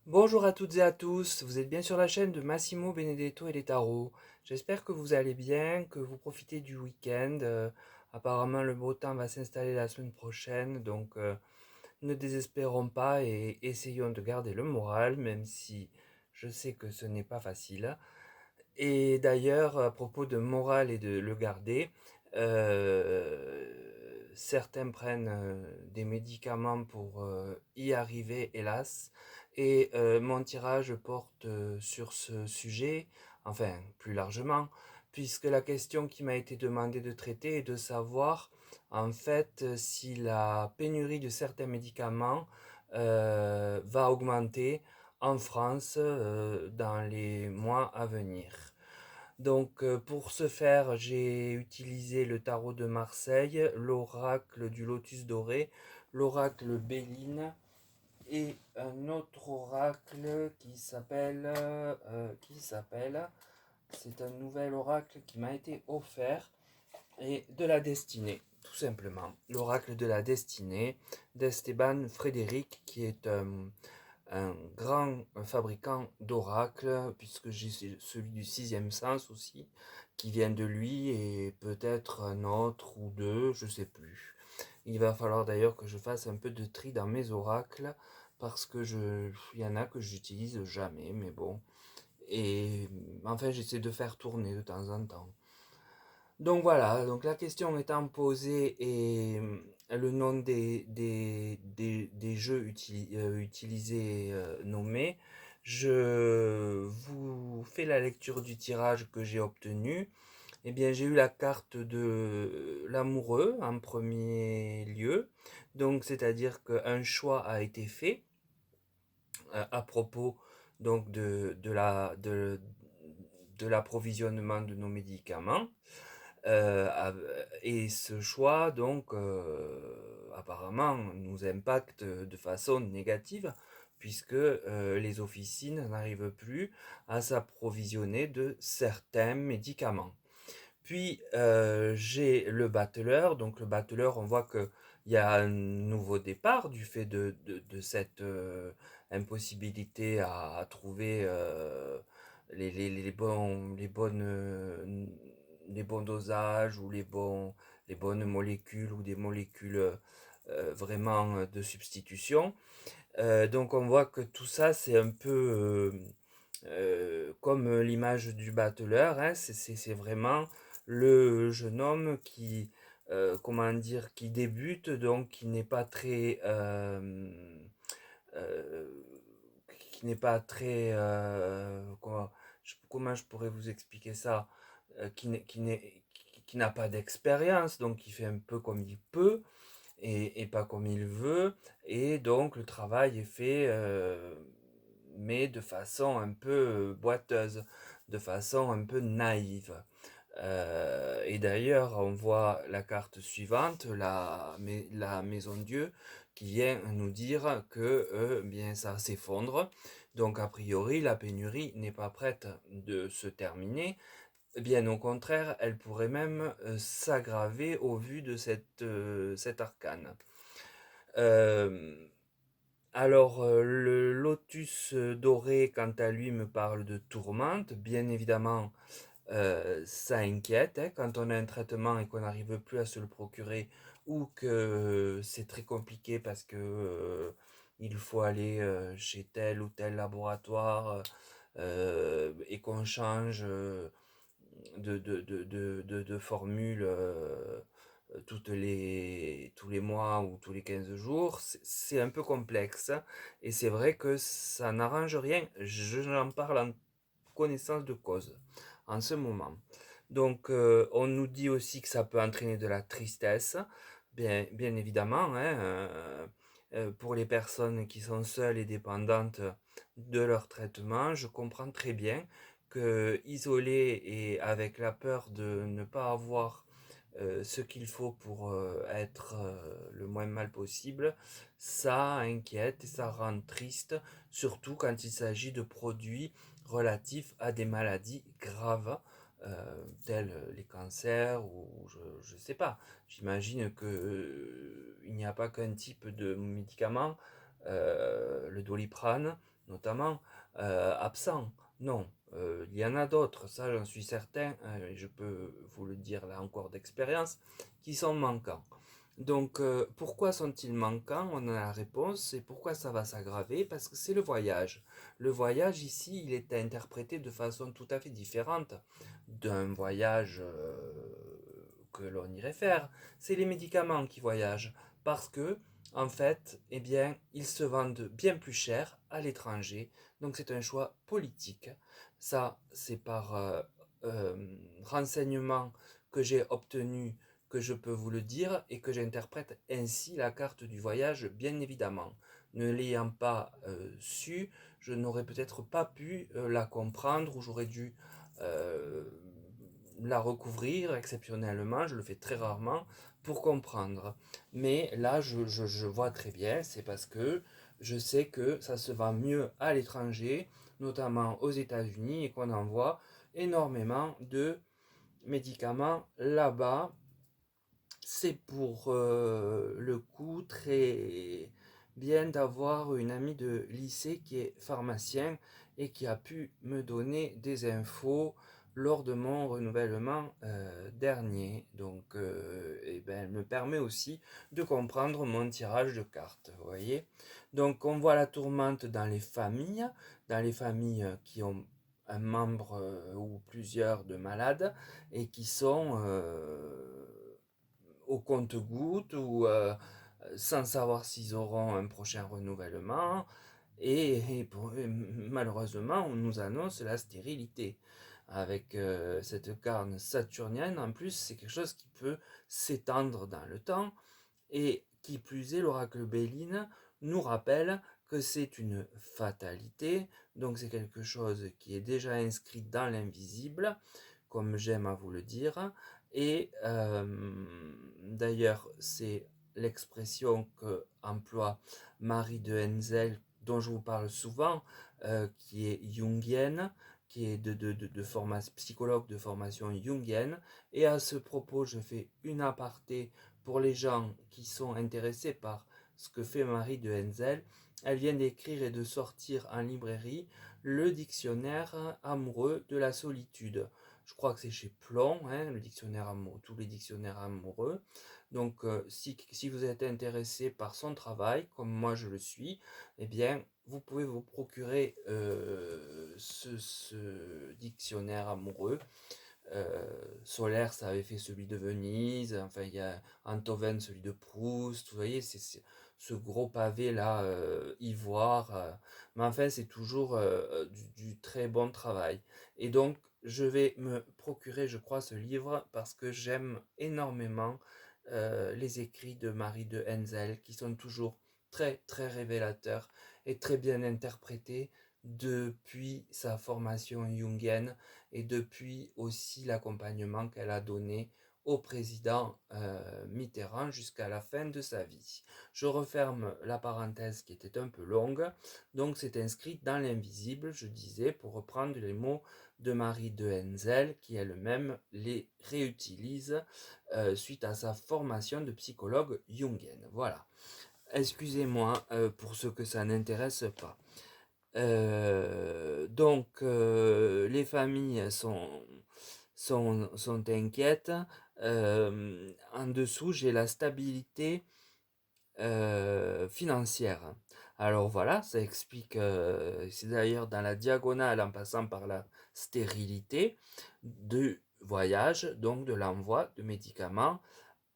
Bonjour à toutes et à tous, vous êtes bien sur la chaîne de Massimo Benedetto et les tarots. J'espère que vous allez bien, que vous profitez du week-end. Apparemment le beau temps va s'installer la semaine prochaine, donc ne désespérons pas et essayons de garder le moral, même si je sais que ce n'est pas facile. Et d'ailleurs, à propos de moral et de le garder, certains prennent des médicaments pour y arriver, hélas. Et mon tirage porte sur ce sujet, enfin plus largement, puisque la question qui m'a été demandée de traiter est de savoir en fait si la pénurie de certains médicaments va augmenter en France dans les mois à venir. Donc pour ce faire, j'ai utilisé le tarot de Marseille, l'oracle du lotus doré, l'oracle Béline et un autre oracle qui s'appelle, c'est un nouvel oracle qui m'a été offert et de la destinée, tout simplement. L'oracle de la destinée d'Esteban Frédéric, qui est un grand fabricant d'oracles, puisque j'ai celui du sixième sens aussi, qui vient de lui, et peut-être un autre ou deux, je sais plus. Il va falloir d'ailleurs que je fasse un peu de tri dans mes oracles, parce que il y en a que j'utilise jamais, mais bon. Et enfin, j'essaie de faire tourner de temps en temps. Donc voilà, donc la question étant posée et le nom des jeux utilisés nommés, je vous fais la lecture du tirage que j'ai obtenu. Eh bien, j'ai eu la carte de l'amoureux en premier lieu. Donc, c'est-à-dire qu'un choix a été fait à propos donc de l'approvisionnement de nos médicaments. Et ce choix, donc, apparemment, nous impacte de façon négative, puisque les officines n'arrivent plus à s'approvisionner de certains médicaments. Puis j'ai le battleur, donc le battleur, on voit que il y a un nouveau départ du fait de cette impossibilité à trouver les bons dosages ou les bonnes molécules ou des molécules vraiment de substitution. Donc on voit que tout ça c'est un peu comme l'image du battleur, hein, c'est vraiment le jeune homme qui, comment dire, qui débute, donc euh, qui n'est pas très, comment je pourrais vous expliquer ça, qui n'a pas d'expérience, donc qui fait un peu comme il peut et pas comme il veut, et donc le travail est fait, mais de façon un peu boiteuse, de façon un peu naïve. Et d'ailleurs, on voit la carte suivante, la maison Dieu, qui vient nous dire que bien ça s'effondre. Donc a priori, la pénurie n'est pas prête de se terminer. Bien au contraire, elle pourrait même s'aggraver au vu de cet arcane. Euh, le lotus doré, quant à lui, me parle de tourmente. Bien évidemment, ça inquiète hein, quand on a un traitement et qu'on n'arrive plus à se le procurer ou que c'est très compliqué parce que il faut aller chez tel ou tel laboratoire et qu'on change de formule tous les mois ou tous les 15 jours, c'est un peu complexe. Et c'est vrai que ça n'arrange rien. J'en parle en connaissance de cause en ce moment. Donc, on nous dit aussi que ça peut entraîner de la tristesse, bien évidemment, hein, pour les personnes qui sont seules et dépendantes de leur traitement. Je comprends très bien que isolé et avec la peur de ne pas avoir ce qu'il faut pour être le moins mal possible, ça inquiète et ça rend triste, surtout quand il s'agit de produits relatifs à des maladies graves, tels les cancers ou je ne sais pas. J'imagine que il n'y a pas qu'un type de médicament, le Doliprane, notamment, absents. Non, il y en a d'autres, ça j'en suis certain, et je peux vous le dire là encore d'expérience, qui sont manquants. Donc, pourquoi sont-ils manquants? On a la réponse. Et pourquoi ça va s'aggraver? Parce que c'est le voyage. Le voyage ici, il est interprété de façon tout à fait différente d'un voyage que l'on irait faire. C'est les médicaments qui voyagent. Parce que, en fait, eh bien, ils se vendent bien plus cher à l'étranger. Donc, c'est un choix politique. Ça, c'est par renseignement que j'ai obtenu, que je peux vous le dire, et que j'interprète ainsi la carte du voyage, bien évidemment. Ne l'ayant pas su, je n'aurais peut-être pas pu la comprendre, ou j'aurais dû euh, la recouvrir exceptionnellement, je le fais très rarement, pour comprendre. Mais là, je vois très bien, c'est parce que je sais que ça se vend mieux à l'étranger, notamment aux États-Unis, et qu'on envoie énormément de médicaments là-bas. C'est pour le coup très bien d'avoir une amie de lycée qui est pharmacien et qui a pu me donner des infos lors de mon renouvellement dernier. Donc, eh ben, elle me permet aussi de comprendre mon tirage de cartes, vous voyez. Donc, on voit la tourmente dans les familles qui ont un membre ou plusieurs de malades et qui sont au compte-gouttes ou sans savoir s'ils auront un prochain renouvellement. Et malheureusement, on nous annonce la stérilité. Avec cette carne saturnienne, en plus, c'est quelque chose qui peut s'étendre dans le temps. Et qui plus est, l'oracle Béline nous rappelle que c'est une fatalité, donc c'est quelque chose qui est déjà inscrit dans l'invisible, comme j'aime à vous le dire. Et d'ailleurs, c'est l'expression que emploie Marie de Henzel, dont je vous parle souvent, qui est jungienne, qui est psychologue de formation jungienne. Et à ce propos, je fais une aparté pour les gens qui sont intéressés par ce que fait Marie de Henzel. Elle vient d'écrire et de sortir en librairie le dictionnaire amoureux de la solitude. Je crois que c'est chez Plomb, hein, le dictionnaire amoureux, tous les dictionnaires amoureux. Donc, si vous êtes intéressé par son travail, comme moi je le suis, eh bien, vous pouvez vous procurer ce dictionnaire amoureux. Solaire, ça avait fait celui de Venise, enfin il y a Antoven, celui de Proust, vous voyez, c'est ce gros pavé là, ivoire, mais enfin c'est toujours du très bon travail. Et donc je vais me procurer, je crois, ce livre parce que j'aime énormément les écrits de Marie de Henzel qui sont toujours très très révélateurs et très bien interprétés depuis sa formation jungienne et depuis aussi l'accompagnement qu'elle a donné au président Mitterrand jusqu'à la fin de sa vie. Je referme la parenthèse qui était un peu longue, donc c'est inscrit dans l'invisible, je disais, pour reprendre les mots de Marie de Henzel, qui elle-même les réutilise suite à sa formation de psychologue jungienne. Voilà. Excusez-moi pour ceux que ça n'intéresse pas. Les familles sont inquiètes. En dessous, j'ai la stabilité financière. Alors voilà, ça explique, c'est d'ailleurs dans la diagonale en passant par la stérilité du voyage, donc de l'envoi de médicaments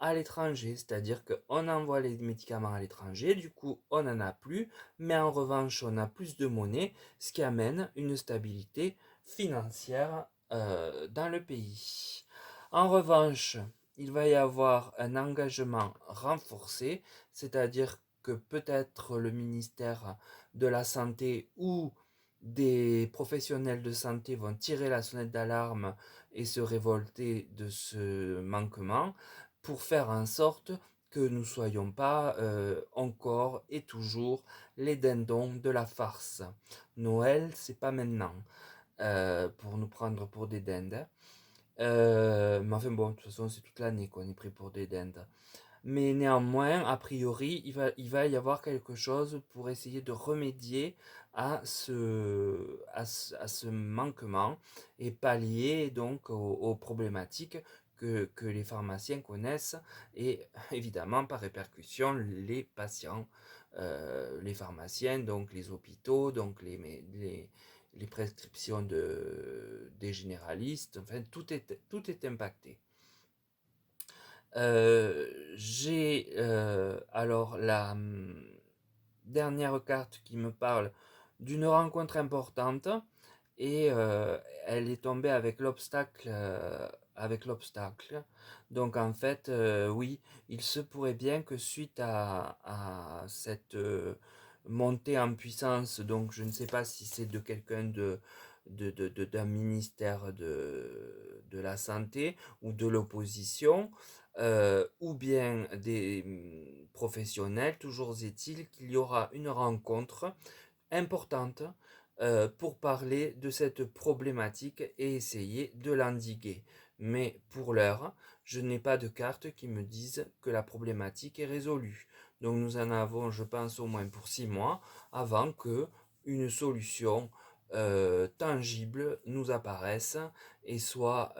à l'étranger, c'est-à-dire qu'on envoie les médicaments à l'étranger, du coup on n'en a plus, mais en revanche on a plus de monnaie, ce qui amène une stabilité financière dans le pays. En revanche, il va y avoir un engagement renforcé, c'est-à-dire que peut-être le ministère de la Santé ou des professionnels de santé vont tirer la sonnette d'alarme et se révolter de ce manquement pour faire en sorte que nous ne soyons pas encore et toujours les dindons de la farce. Noël, c'est pas maintenant pour nous prendre pour des dindes. Mais enfin bon, de toute façon, c'est toute l'année qu'on est pris pour des dindes. Mais néanmoins, a priori, il va y avoir quelque chose pour essayer de remédier à ce manquement et pallier donc aux problématiques que les pharmaciens connaissent et évidemment par répercussion les patients, les pharmaciens, donc les hôpitaux, donc les prescriptions des généralistes, enfin tout est impacté. J'ai alors la dernière carte qui me parle d'une rencontre importante et elle est tombée avec l'obstacle. Donc en fait, oui, il se pourrait bien que suite à cette montée en puissance, donc je ne sais pas si c'est de quelqu'un d'un ministère de la santé ou de l'opposition, ou bien des professionnels, toujours est-il qu'il y aura une rencontre importante pour parler de cette problématique et essayer de l'endiguer. Mais pour l'heure, je n'ai pas de cartes qui me disent que la problématique est résolue. Donc nous en avons, je pense, au moins pour 6 mois avant que une solution tangible nous apparaisse et soit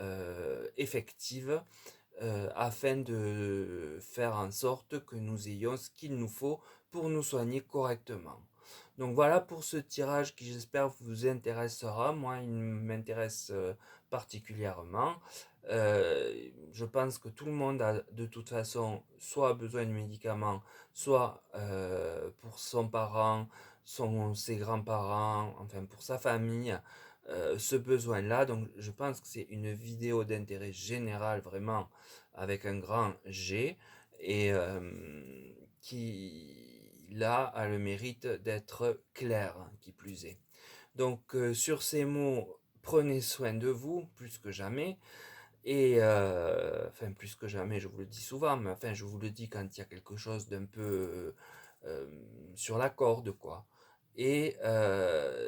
effective afin de faire en sorte que nous ayons ce qu'il nous faut pour nous soigner correctement. Donc voilà pour ce tirage qui j'espère vous intéressera. Moi, il m'intéresse particulièrement. Je pense que tout le monde a de toute façon soit besoin de médicaments, soit pour son parent, ses grands-parents, enfin pour sa famille, ce besoin-là. Donc je pense que c'est une vidéo d'intérêt général vraiment avec un grand G et qui là a le mérite d'être clair, qui plus est. Donc sur ces mots, prenez soin de vous plus que jamais. Et enfin plus que jamais, je vous le dis souvent, mais enfin je vous le dis quand il y a quelque chose d'un peu sur la corde, quoi. Et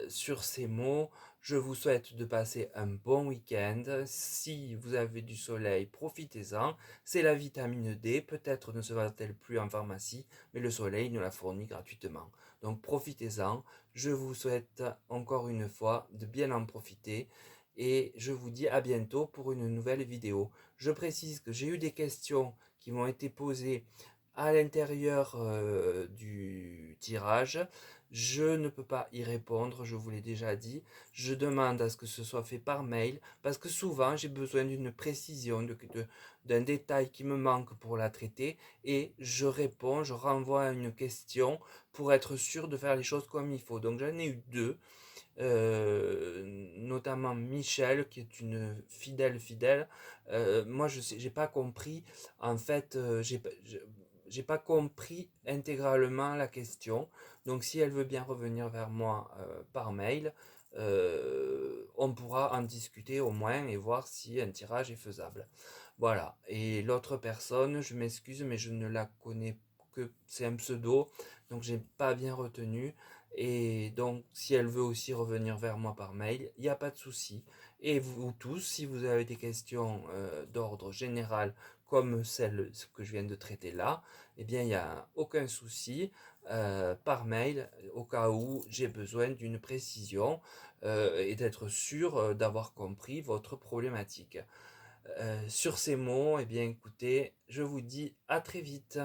sur ces mots, je vous souhaite de passer un bon week-end. Si vous avez du soleil, profitez-en. C'est la vitamine D. Peut-être ne se va-t-elle plus en pharmacie, mais le soleil nous la fournit gratuitement. Donc profitez-en. Je vous souhaite encore une fois de bien en profiter. Et je vous dis à bientôt pour une nouvelle vidéo. Je précise que j'ai eu des questions qui m'ont été posées à l'intérieur du tirage. Je ne peux pas y répondre, je vous l'ai déjà dit. Je demande à ce que ce soit fait par mail parce que souvent j'ai besoin d'une précision, d'un détail qui me manque pour la traiter et je réponds, je renvoie à une question pour être sûr de faire les choses comme il faut. Donc j'en ai eu deux, notamment Michel qui est une fidèle. Moi je sais, j'ai pas compris en fait, j'ai pas compris intégralement la question. Donc si elle veut bien revenir vers moi par mail, on pourra en discuter au moins et voir si un tirage est faisable. Voilà. Et l'autre personne, je m'excuse, mais je ne la connais que c'est un pseudo, donc j'ai pas bien retenu. Et donc, si elle veut aussi revenir vers moi par mail, il n'y a pas de souci. Et vous tous, si vous avez des questions d'ordre général, comme celle que je viens de traiter là, eh bien, il n'y a aucun souci par mail, au cas où j'ai besoin d'une précision et d'être sûr d'avoir compris votre problématique. Sur ces mots, eh bien, écoutez, je vous dis à très vite.